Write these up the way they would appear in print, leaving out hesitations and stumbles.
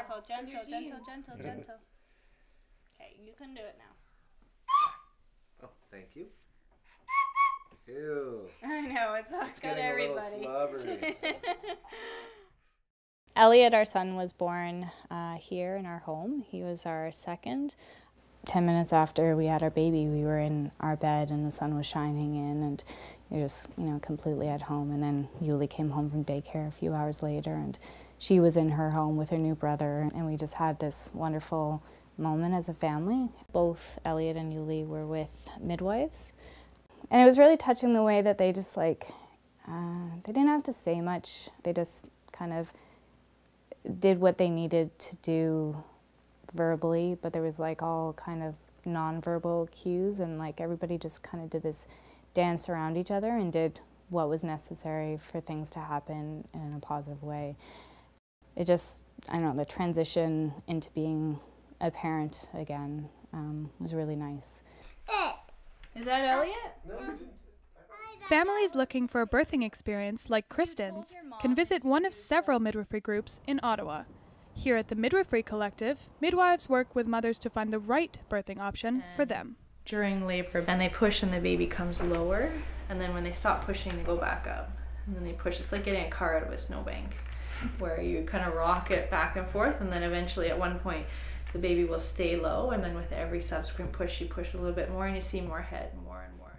careful. Gentle, gentle, gentle, gentle. Okay, you can do it now. Oh, thank you. Ew. I know, it's got everybody. A little slobbery. Elliot, our son, was born here in our home. He was our second. 10 minutes after we had our baby, we were in our bed and the sun was shining in, and you're just, completely at home. And then Yuli came home from daycare a few hours later, and she was in her home with her new brother, and we just had this wonderful moment as a family. Both Elliot and Yuli were with Midwives, and it was really touching the way that they just they didn't have to say much. They just kind of did what they needed to do verbally, but there was all kind of non-verbal cues, and everybody just kind of did this dance around each other and did what was necessary for things to happen in a positive way. It just, the transition into being a parent again was really nice. Is that Elliot? Families looking for a birthing experience like Tristan's can visit one of several midwifery groups in Ottawa. Here at the Midwifery Collective, midwives work with mothers to find the right birthing option for them. During labor, and they push and the baby comes lower, and then when they stop pushing, they go back up. And then they push. It's like getting a car out of a snowbank, where you kind of rock it back and forth, and then eventually at one point, the baby will stay low, and then with every subsequent push, you push a little bit more, and you see more head, more and more.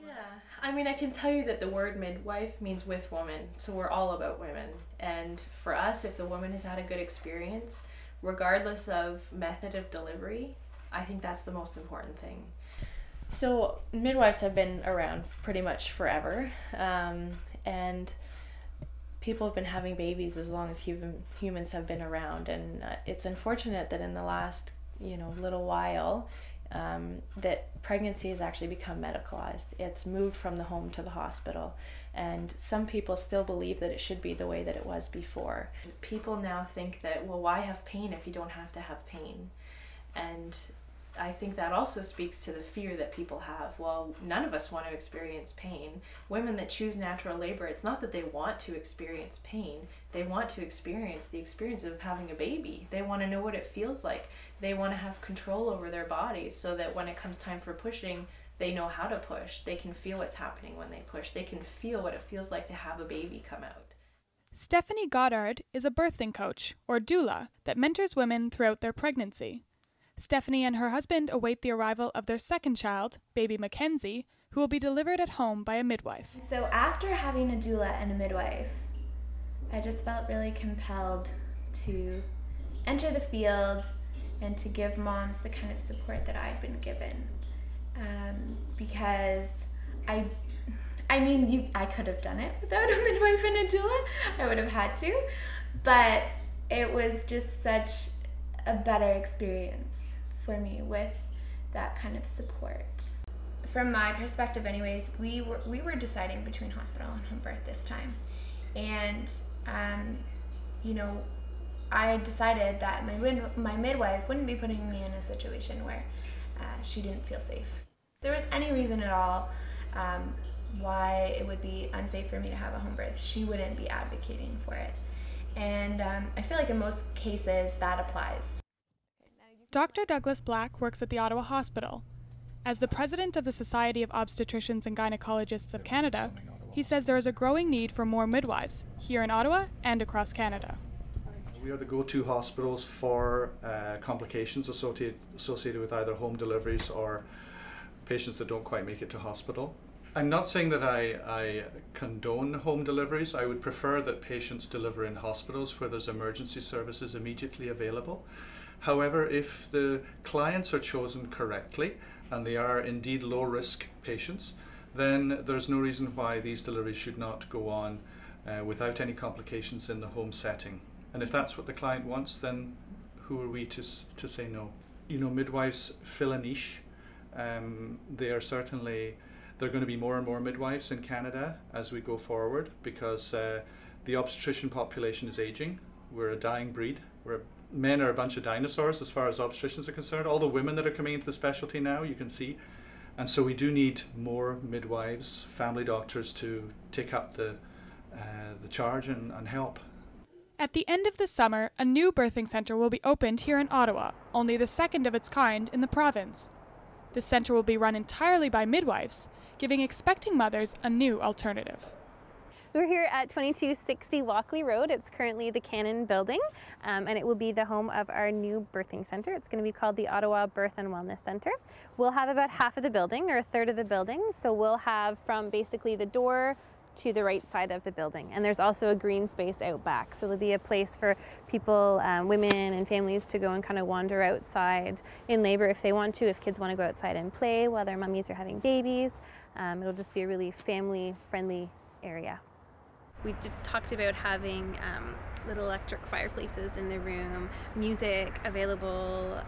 Yeah, I can tell you that the word midwife means with woman, so we're all about women. And for us, if the woman has had a good experience, regardless of method of delivery, I think that's the most important thing. So midwives have been around pretty much forever, and people have been having babies as long as humans have been around, and it's unfortunate that in the last little while that pregnancy has actually become medicalized. It's moved from the home to the hospital, and some people still believe that it should be the way that it was before. People now think that, well, why have pain if you don't have to have pain? And I think that also speaks to the fear that people have. Well, none of us want to experience pain. Women that choose natural labor, it's not that they want to experience pain. They want to experience the experience of having a baby. They want to know what it feels like. They want to have control over their bodies so that when it comes time for pushing, they know how to push. They can feel what's happening when they push. They can feel what it feels like to have a baby come out. Stephanie Goddard is a birthing coach, or doula, that mentors women throughout their pregnancy. Stephanie and her husband await the arrival of their second child, baby Mackenzie, who will be delivered at home by a midwife. So after having a doula and a midwife, I just felt really compelled to enter the field and to give moms the kind of support that I'd been given. Because I could have done it without a midwife and a doula. I would have had to, but it was just such a better experience for me with that kind of support. From my perspective anyways, we were deciding between hospital and home birth this time, and I decided that my midwife wouldn't be putting me in a situation where she didn't feel safe. If there was any reason at all why it would be unsafe for me to have a home birth, she wouldn't be advocating for it. And I feel like in most cases that applies. Dr. Douglas Black works at the Ottawa Hospital. As the president of the Society of Obstetricians and Gynecologists of Canada, he says there is a growing need for more midwives here in Ottawa and across Canada. We are the go-to hospitals for complications associated with either home deliveries or patients that don't quite make it to hospital. I'm not saying that I condone home deliveries. I would prefer that patients deliver in hospitals where there's emergency services immediately available. However, if the clients are chosen correctly and they are indeed low-risk patients, then there's no reason why these deliveries should not go on without any complications in the home setting. And if that's what the client wants, then who are we to say no? Midwives fill a niche. There are going to be more and more midwives in Canada as we go forward, because the obstetrician population is aging. We're a dying breed. Men are a bunch of dinosaurs as far as obstetricians are concerned. All the women that are coming into the specialty now, you can see. And so we do need more midwives, family doctors to take up the charge and help. At the end of the summer, a new birthing center will be opened here in Ottawa, only the second of its kind in the province. The center will be run entirely by midwives, giving expecting mothers a new alternative. We're here at 2260 Walkley Road. It's currently the Cannon building, and it will be the home of our new birthing center. It's going to be called the Ottawa Birth and Wellness Center. We'll have about half of the building, or a third of the building, so we'll have from basically the door to the right side of the building. And there's also a green space out back, so there'll be a place for people, women and families to go and kind of wander outside in labor if they want to, if kids want to go outside and play while their mummies are having babies. It'll just be a really family-friendly area. We talked about having little electric fireplaces in the room, music available,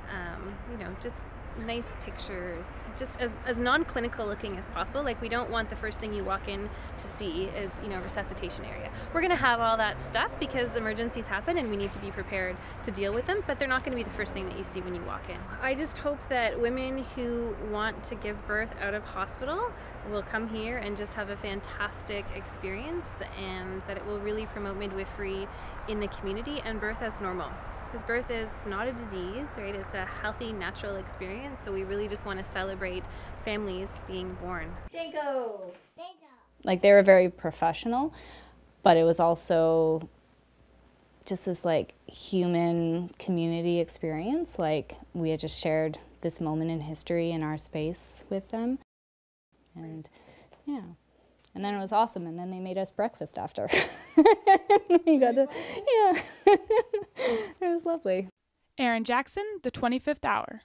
you know, just nice pictures, just as non-clinical looking as possible. Like, we don't want the first thing you walk in to see is, you know, a resuscitation area. We're going to have all that stuff because emergencies happen and we need to be prepared to deal with them, but they're not going to be the first thing that you see when you walk in. I just hope that women who want to give birth out of hospital will come here and just have a fantastic experience, and that it will really promote midwifery in the community and birth as normal. Because birth is not a disease, right? It's a healthy, natural experience. So we really just want to celebrate families being born. Danko! Like, they were very professional, but it was also just this like human community experience. Like, we had just shared this moment in history in our space with them. And yeah. And then it was awesome, and then they made us breakfast after. We got to, yeah. It was lovely. Erin Jackson, The 25th Hour.